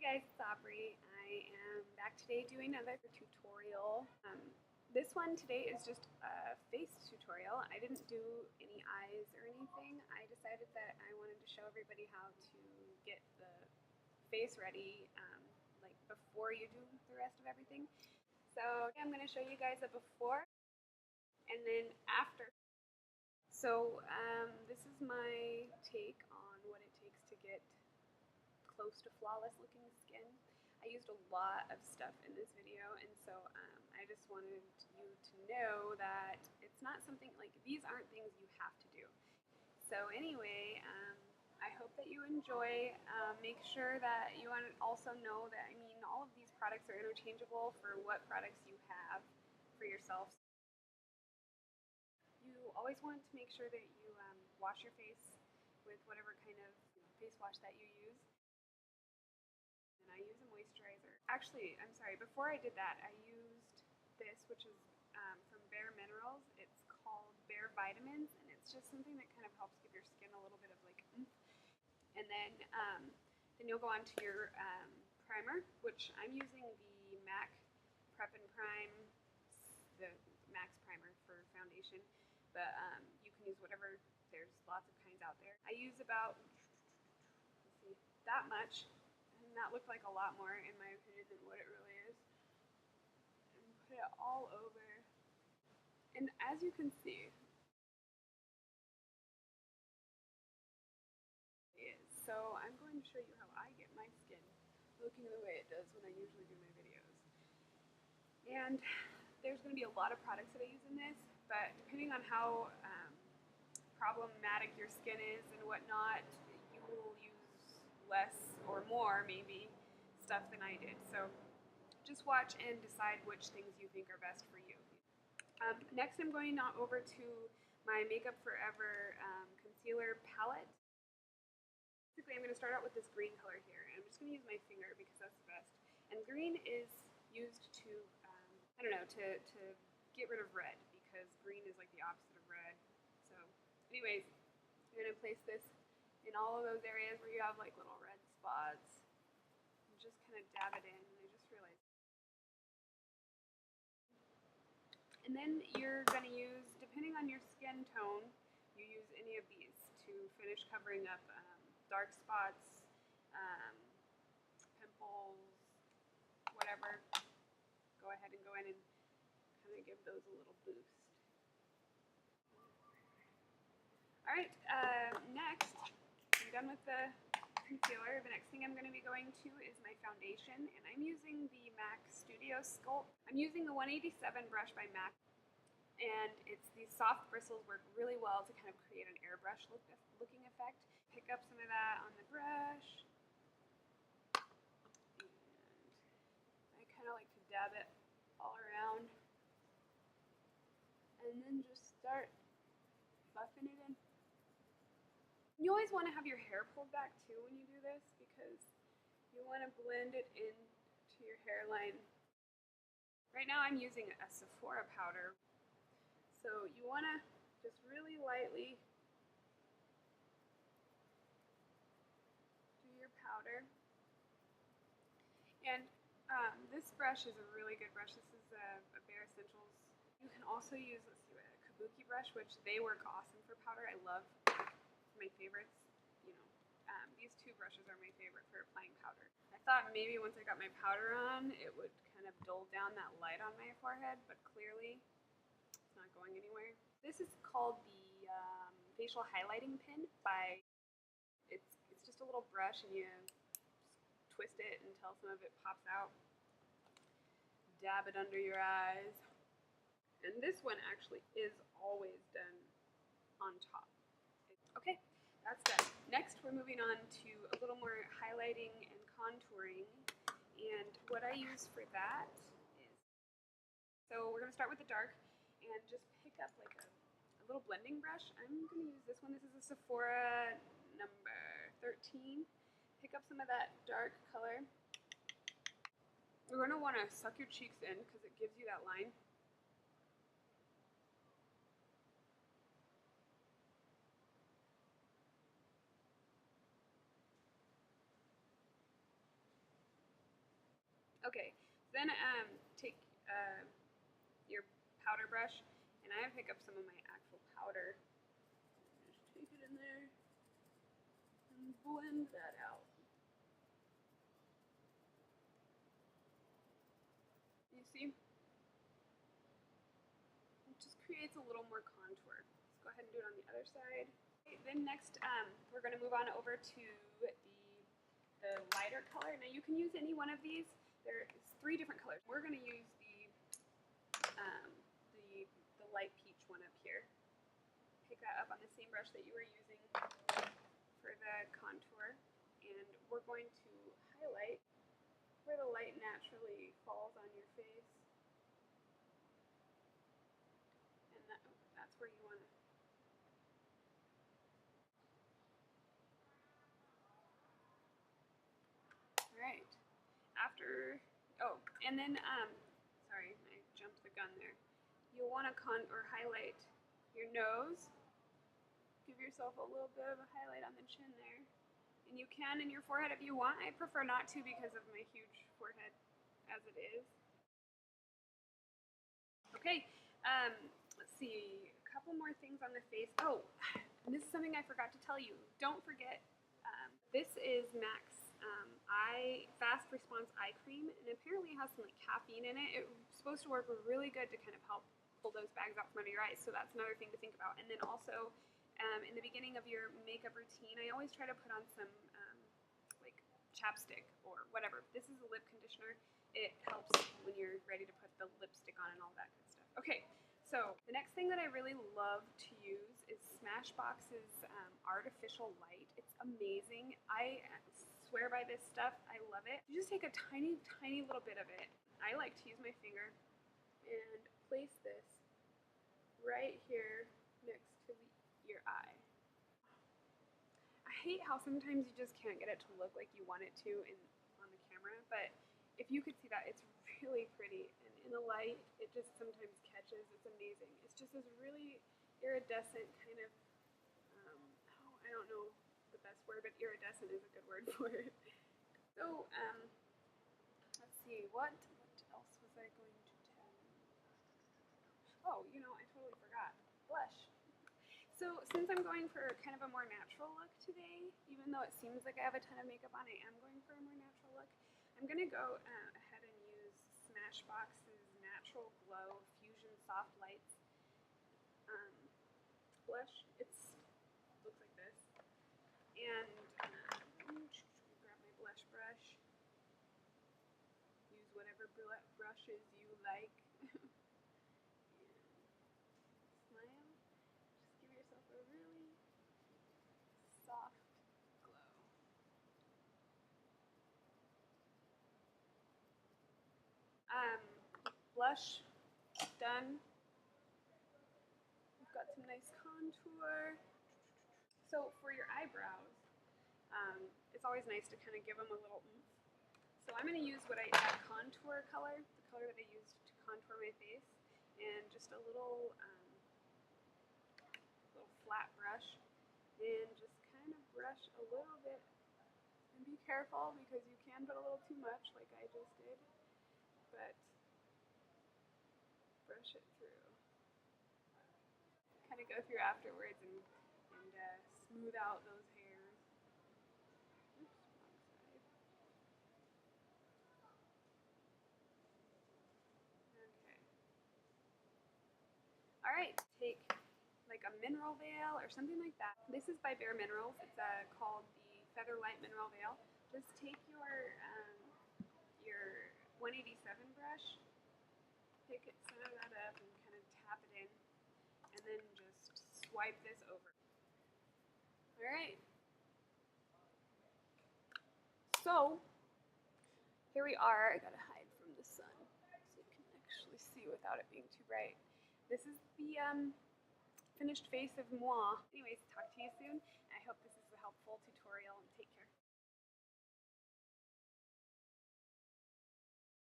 guys, it's Aubrey. I am back today doing another tutorial. This one today is just a face tutorial. I didn't do any eyes or anything. I decided that I wanted to show everybody how to get the face ready like before you do the rest of everything. So I'm going to show you guys a before and then after. So this is my take on what it takes to get close to flawless looking skin. I used a lot of stuff in this video, and so I just wanted you to know that it's not something like, these aren't things you have to do. So anyway, I hope that you enjoy. Make sure that you also know that, all of these products are interchangeable for what products you have for yourself. You always want to make sure that you wash your face with whatever kind of face wash that you use. And I use a moisturizer. Actually, I'm sorry, before I did that, I used this, which is from Bare Minerals. It's called Bare Vitamins, and it's just something that kind of helps give your skin a little bit of like oomph. And then you'll go on to your primer, which I'm using the MAC Prep and Prime, the Max Primer for foundation, but you can use whatever. There's lots of kinds out there. I use about, let's see, that much. And that looked like a lot more, in my opinion, than what it really is. And put it all over. And as you can see, so I'm going to show you how I get my skin looking the way it does when I usually do my videos. And there's going to be a lot of products that I use in this, but depending on how problematic your skin is and whatnot, you will use less or more, maybe, stuff than I did. So just watch and decide which things you think are best for you. Next, I'm going on over to my Makeup Forever concealer palette. Basically, I'm going to start out with this green color here, and I'm just going to use my finger because that's the best. And green is used to, to get rid of red, because green is like the opposite of red. So anyways, I'm going to place this in all of those areas where you have like little red spots, and just kind of dab it in. And I just realized. And then you're going to use, depending on your skin tone, you use any of these to finish covering up dark spots, pimples, whatever. Go ahead and go in and kind of give those a little boost. Alright, next, I'm done with the concealer. The next thing I'm going to be going to is my foundation, and I'm using the MAC Studio Sculpt. I'm using the 187 brush by MAC, and these soft bristles work really well to kind of create an airbrush looking effect. Pick up some of that on the brush, and I kind of like to dab it all around, and then just start buffing it in. You always want to have your hair pulled back too when you do this, because you want to blend it into your hairline. Right now I'm using a Sephora powder, so you want to just really lightly do your powder. And this brush is a really good brush. This is a Bare Essentials. You can also use, let's see, a Kabuki brush, which they work awesome for powder. I love my favorites. These two brushes are my favorite for applying powder. I thought maybe once I got my powder on, it would kind of dull down that light on my forehead, but clearly it's not going anywhere. This is called the Facial Highlighting Pen by, it's just a little brush, and you twist it until some of it pops out. Dab it under your eyes. And this one actually is always done on top. Okay, that's done. Next, we're moving on to a little more highlighting and contouring. And what I use for that is, so we're going to start with the dark, and just pick up like a little blending brush. I'm going to use this one. This is a Sephora number 13. Pick up some of that dark color. You're going to want to suck your cheeks in because it gives you that line. Okay, then take your powder brush, and I pick up some of my actual powder. Just take it in there and blend that out. You see? It just creates a little more contour. Let's go ahead and do it on the other side. Okay, then next, we're going to move on over to the lighter color. Now you can use any one of these. There's 3 different colors. We're going to use the light peach one up here. Pick that up on the same brush that you were using for the contour, and we're going to highlight where the light naturally falls on your face, and that's where you want to. All right. After, and then sorry, I jumped the gun there. You'll want to highlight your nose. Give yourself a little bit of a highlight on the chin there. And you can in your forehead if you want. I prefer not to because of my huge forehead as it is. Okay, let's see. A couple more things on the face. Oh, and this is something I forgot to tell you. Don't forget, this is MAC's Fast Response Eye Cream, and apparently it has some like caffeine in it. It's supposed to work really good to kind of help pull those bags out from under your eyes, so that's another thing to think about. And then also, in the beginning of your makeup routine, I always try to put on some like chapstick or whatever. This is a lip conditioner. It helps when you're ready to put the lipstick on and all that good stuff. Okay, so the next thing that I really love to use is Smashbox's Artificial Light. It's amazing. I swear by this stuff. I love it. You just take a tiny, tiny little bit of it. I like to use my finger and place this right here next to your eye. I hate how sometimes you just can't get it to look like you want it to on the camera, but if you could see that, it's really pretty, and in the light, it just sometimes catches. It's amazing. It's just this really iridescent kind of, I don't know the best word, but iridescent is a good word for it. So, let's see, what else was I going to tell you? Oh, I totally forgot. Blush. So since I'm going for kind of a more natural look today, even though it seems like I have a ton of makeup on, I am going for a more natural look. I'm going to go ahead and use Smashbox's Natural Glow Fusion Soft Lights blush. It looks like this. And grab my blush brush. Use whatever brushes you like. Smile. Just give yourself a really soft glow. Blush done. We've got some nice contour. So for your eyebrows, it's always nice to kind of give them a little oomph. So I'm going to use that contour color, the color that I used to contour my face, and just a little flat brush, and just kind of brush a little bit. And be careful because you can put a little too much, like I just did, but brush it through. Kind of go through afterwards and smooth out those hairs. Oops, wrong side. Okay. All right, take like a mineral veil or something like that. This is by Bare Minerals. It's called the Featherlight Mineral Veil. Just take your 187 brush, center that up, and kind of tap it in, and then just swipe this over. All right. So here we are. I gotta hide from the sun so you can actually see without it being too bright. This is the finished face of moi. Anyways, talk to you soon. I hope this is a helpful tutorial.